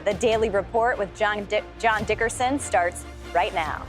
The Daily Report with John Dickerson starts right now.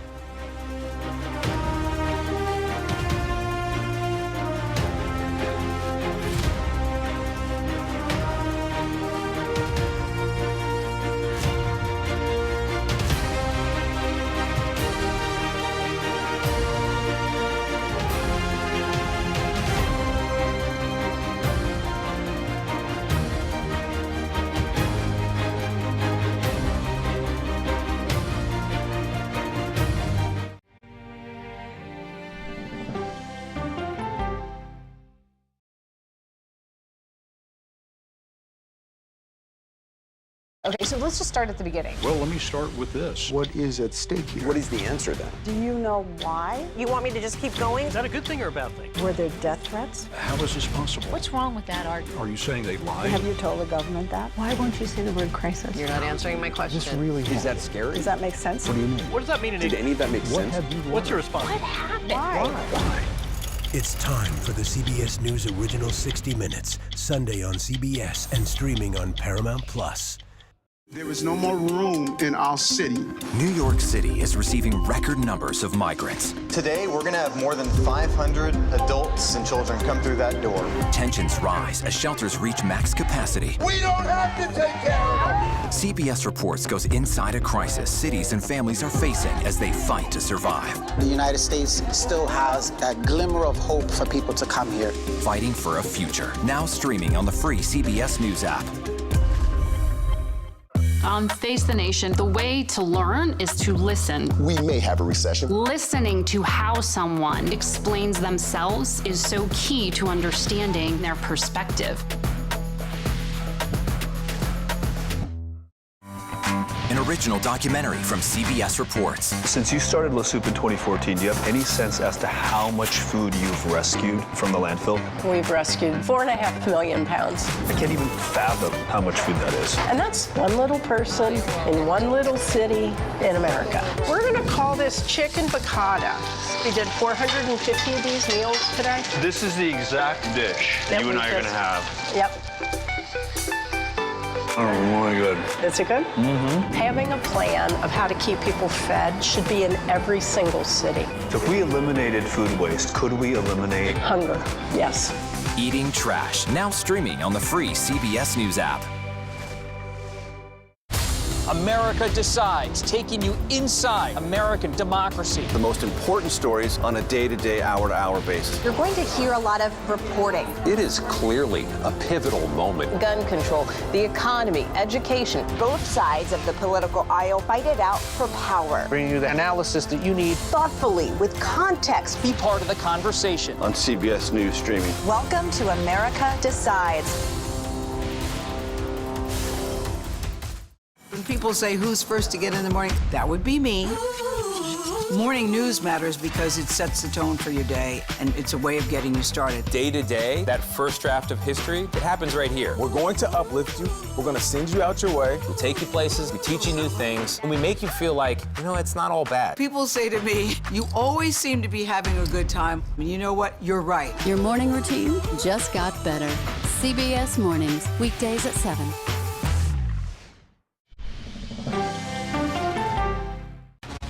Okay, so let's just start at the beginning. Well, let me start with this. What is at stake here? What is the answer then? Do you know why? You want me to just keep going? Is that a good thing or a bad thing? Were there death threats? How is this possible? What's wrong with that argument? Are you saying they lied? Have you told the government that? Why won't you say the word crisis? You're not answering my question. This really Is that scary? Does that make sense? What do you mean? What does that mean in Did English? any of that make sense? What's your response? What happened? Why? It's time for the CBS News Original 60 Minutes, Sunday on CBS and streaming on Paramount Plus. There is no more room in our city. New York City is receiving record numbers of migrants. Today, we're going to have more than 500 adults and children come through that door. Tensions rise as shelters reach max capacity. We don't have to take care of them. CBS Reports goes inside a crisis cities and families are facing as they fight to survive. The United States still has that glimmer of hope for people to come here. Fighting for a future. Now streaming on the free CBS News app. On Face the Nation, the way to learn is to listen. We may have a recession. Listening to how someone explains themselves is so key to understanding their perspective. An original documentary from CBS Reports. Since you started La Soup in 2014, do you have any sense as to how much food you've rescued from the landfill? We've rescued 4.5 million pounds. I can't even fathom how much food that is. And that's one little person in one little city in America. We're going to call this chicken piccata. We did 450 of these meals today. This is the exact dish Yep, you and I are going to have. Yep. Oh, really good. Is it good? Mm-hmm. Having a plan of how to keep people fed should be in every single city. So if we eliminated food waste, could we eliminate Hunger, yes. Eating Trash, now streaming on the free CBS News app. America Decides, taking you inside American democracy. The most important stories on a day-to-day, hour-to-hour basis. You're going to hear a lot of reporting. It is clearly a pivotal moment. Gun control, the economy, education. Both sides of the political aisle fight it out for power. Bringing you the analysis that you need. Thoughtfully, with context. Be part of the conversation. On CBS News streaming. Welcome to America Decides. When people say who's first to get in the morning, that would be me. Morning news matters because it sets the tone for your day, and it's a way of getting you started. Day to day, that first draft of history, it happens right here. We're going to uplift you. We're going to send you out your way. We'll take you places. We teach you new things. And we make you feel like, you know, it's not all bad. People say to me, you always seem to be having a good time. And you know what? You're right. Your morning routine just got better. CBS Mornings, weekdays at 7.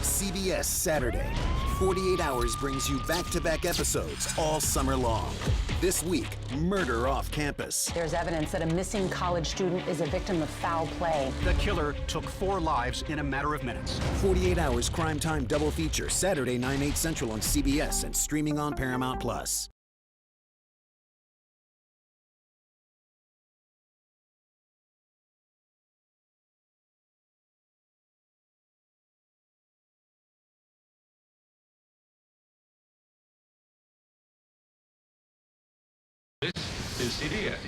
CBS Saturday. 48 Hours brings you back-to-back episodes all summer long. This week, murder off campus. There's evidence that a missing college student is a victim of foul play. The killer took 4 lives in a matter of minutes. 48 Hours crime time double feature, Saturday 9/8 Central on CBS and streaming on Paramount Plus. This is CBS.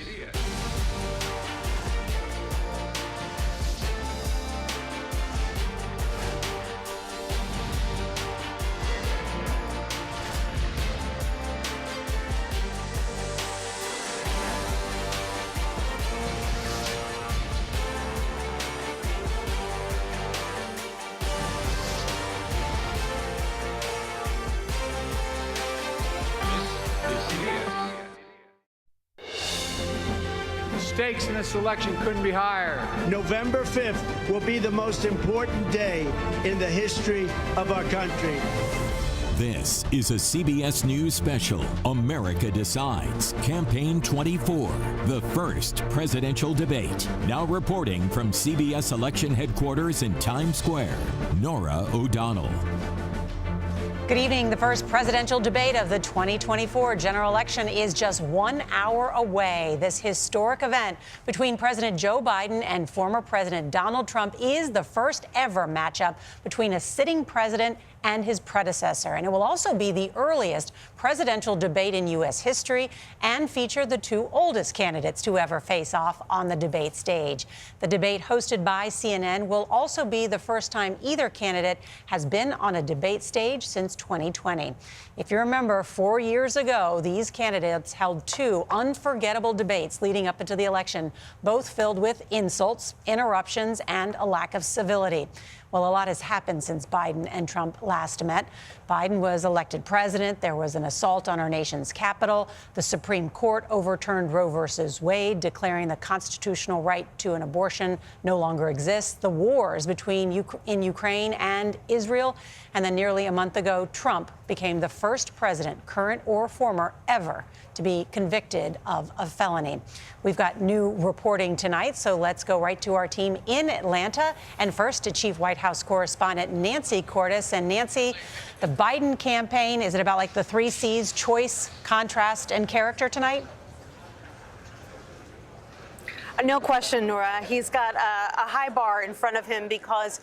stakes in this election couldn't be higher. November 5th will be the most important day in the history of our country. This is a CBS News special, America Decides, Campaign 24, the first presidential debate. Now reporting from CBS Election Headquarters in Times Square, Norah O'Donnell. Good evening. The first presidential debate of the 2024 general election is just 1 hour away. This historic event between President Joe Biden and former President Donald Trump is the first ever matchup between a sitting president and his predecessor. And it will also be the earliest presidential debate in U.S. history and feature the two oldest candidates to ever face off on the debate stage. The debate, hosted by CNN, will also be the first time either candidate has been on a debate stage since 2020. If you remember, 4 years ago, these candidates held two unforgettable debates leading up into the election, both filled with insults, interruptions, and a lack of civility. Well, a lot has happened since Biden and Trump last met. Biden was elected president. There was an assault on our nation's capital. The Supreme Court overturned Roe versus Wade, declaring the constitutional right to an abortion no longer exists. The wars between in Ukraine and Israel. And then nearly a month ago, Trump became the first president, current or former, ever to be convicted of a felony. We've got new reporting tonight, so let's go right to our team in Atlanta. And first to Chief White House correspondent Nancy Cordes. And Nancy, the Biden campaign, is it about like the 3 C's: choice, contrast, and character tonight? No question, Nora. He's got a high bar in front of him because